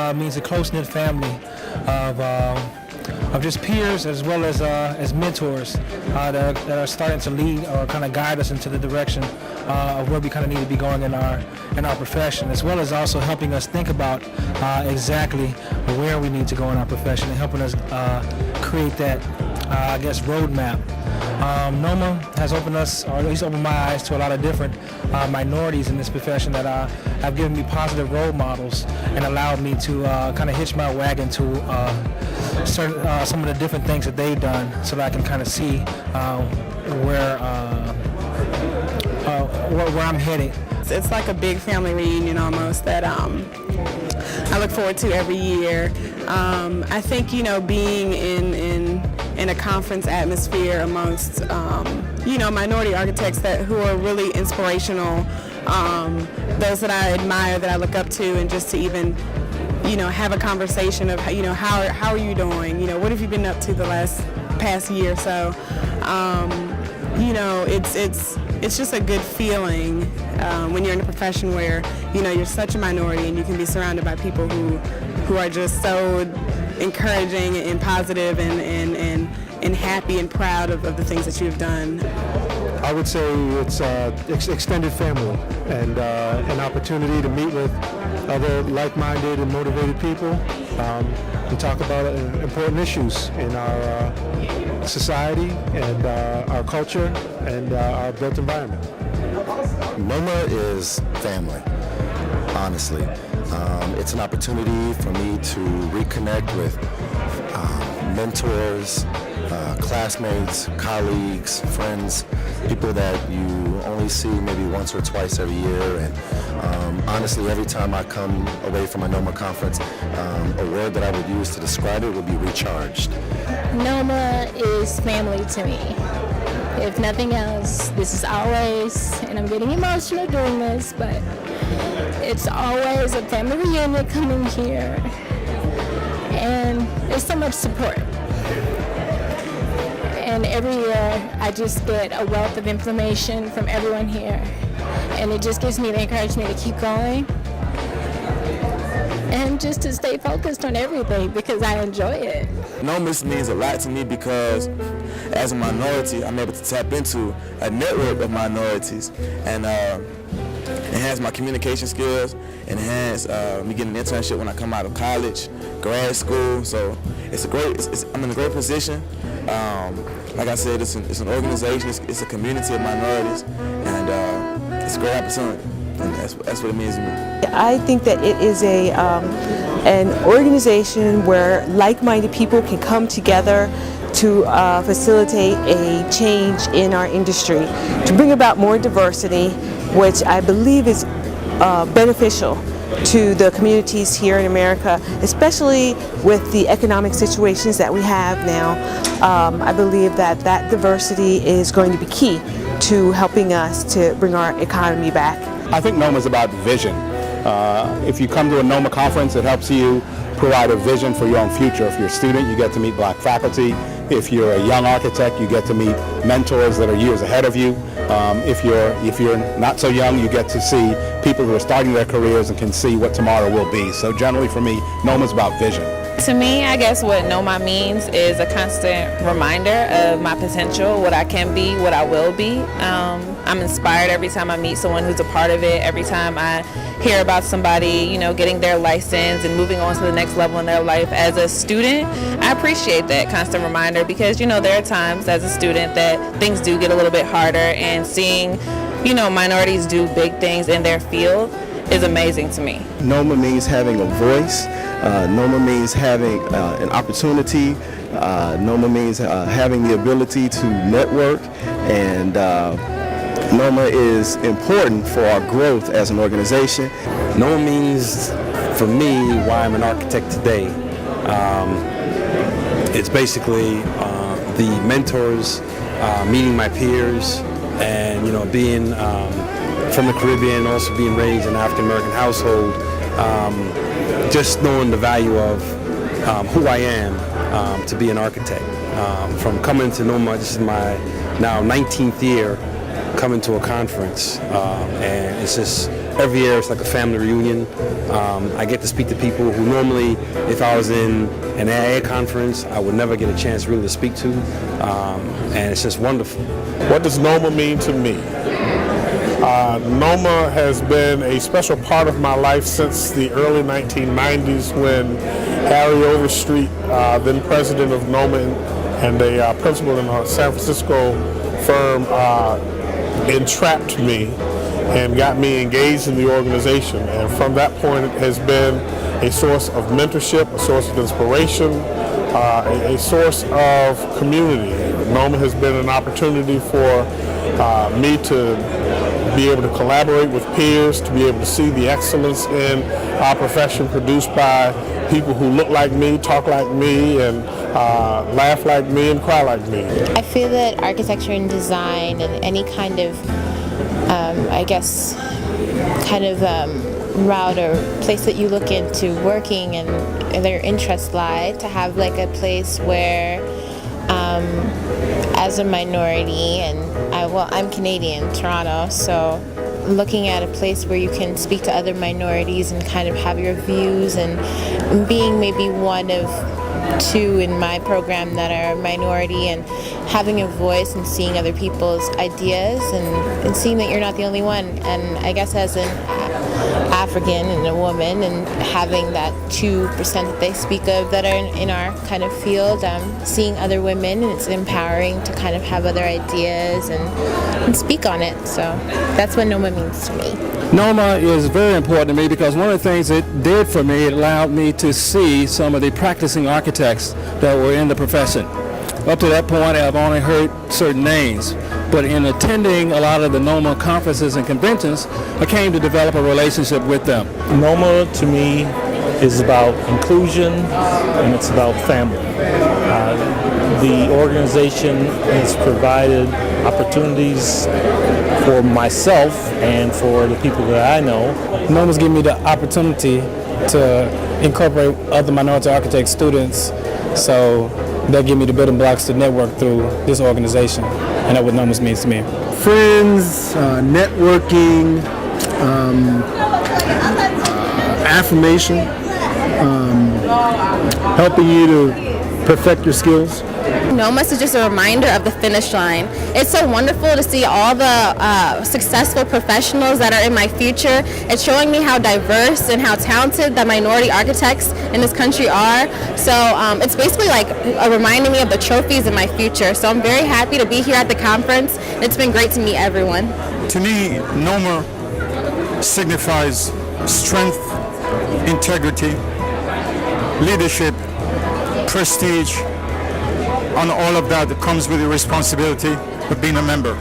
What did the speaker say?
Means a close-knit family of just peers as well as mentors that are starting to lead or kind of guide us into the direction of where we kind of need to be going in our profession, as well as also helping us think about exactly where we need to go in our profession and helping us create that roadmap. NOMA has opened us, or at least opened my eyes to a lot of different minorities in this profession that have given me positive role models and allowed me to kind of hitch my wagon to some of the different things that they've done, so that I can kind of see where I'm headed. It's like a big family reunion almost that I look forward to every year. I think, being in a conference atmosphere amongst, minority architects who are really inspirational, those that I admire, that I look up to, and just to even, have a conversation of, how are you doing? What have you been up to the past year or so? It's just a good feeling when you're in a profession where, you're such a minority and you can be surrounded by people who are just so encouraging and positive and happy and proud of the things that you've done. I would say it's extended family and an opportunity to meet with other like-minded and motivated people and talk about important issues in our society and our culture and our built environment. NOMA is family, honestly. It's an opportunity for me to reconnect with mentors, classmates, colleagues, friends, people that you only see maybe once or twice every year. And honestly, every time I come away from a NOMA conference, a word that I would use to describe it would be recharged. NOMA is family to me. If nothing else, this is always, and I'm getting emotional doing this, but it's always a family reunion coming here. And there's so much support. And every year I just get a wealth of information from everyone here. And it just gives me the encouragement to keep going and just to stay focused on everything because I enjoy it. NOMA means a lot to me because as a minority, I'm able to tap into a network of minorities and enhance my communication skills, enhance me getting an internship when I come out of college, grad school. So I'm in a great position. Like I said, it's an organization, it's a community of minorities, and it's a great opportunity, and that's what it means to me. I think that it is an organization where like-minded people can come together to facilitate a change in our industry, to bring about more diversity, which I believe is beneficial to the communities here in America, especially with the economic situations that we have now. I believe that diversity is going to be key to helping us to bring our economy back. I think NOMA is about vision. If you come to a NOMA conference, it helps you provide a vision for your own future. If you're a student, you get to meet black faculty. If you're a young architect, you get to meet mentors that are years ahead of you. If you're not so young, you get to see people who are starting their careers and can see what tomorrow will be. So generally for me, NOMA is about vision. To me, I guess what NOMA means is a constant reminder of my potential, what I can be, what I will be. I'm inspired every time I meet someone who's a part of it, every time I hear about somebody, getting their license and moving on to the next level in their life. As a student, I appreciate that constant reminder because, there are times as a student that things do get a little bit harder, and seeing, minorities do big things in their field is amazing to me. NOMA means having a voice. NOMA means having an opportunity. NOMA means having the ability to network, and NOMA is important for our growth as an organization. NOMA means, for me, why I'm an architect today. It's basically the mentors, meeting my peers, and being from the Caribbean, also being raised in an African American household. Just knowing the value of who I am to be an architect. From coming to NOMA, this is my now 19th year coming to a conference, and it's just every year it's like a family reunion. I get to speak to people who normally, if I was in an AA conference, I would never get a chance really to speak to, and it's just wonderful. What does NOMA mean to me? NOMA has been a special part of my life since the early 1990s when Harry Overstreet, then president of NOMA and a principal in a San Francisco firm, entrapped me and got me engaged in the organization. And from that point, it has been a source of mentorship, a source of inspiration, a source of community. NOMA has been an opportunity for me to be able to collaborate with peers, to be able to see the excellence in our profession produced by people who look like me, talk like me, and laugh like me, and cry like me. I feel that architecture and design and any kind of, route or place that you look into working and their interests lie, to have like a place where as a minority, and I'm Canadian, Toronto, so looking at a place where you can speak to other minorities and kind of have your views, and being maybe one of two in my program that are a minority, and having a voice and seeing other people's ideas and seeing that you're not the only one. And I guess as an African and a woman, and having that 2% that they speak of that are in our kind of field, seeing other women, and it's empowering to kind of have other ideas and speak on it. So that's what NOMA means to me. NOMA is very important to me because one of the things it did for me, it allowed me to see some of the practicing architects that were in the profession. Up to that point, I've only heard certain names, but in attending a lot of the NOMA conferences and conventions, I came to develop a relationship with them. NOMA to me is about inclusion, and it's about family. The organization has provided opportunities for myself and for the people that I know. NOMA's given me the opportunity to incorporate other minority architect students, so that give me the building blocks to network through this organization, and that's what NOMA means to me. Friends, networking, affirmation, helping you to perfect your skills. NOMA is just a reminder of the finish line. It's so wonderful to see all the successful professionals that are in my future. It's showing me how diverse and how talented the minority architects in this country are. So it's basically like reminding me of the trophies in my future. So I'm very happy to be here at the conference. It's been great to meet everyone. To me, NOMA signifies strength, integrity, leadership, prestige, and all of that comes with the responsibility of being a member.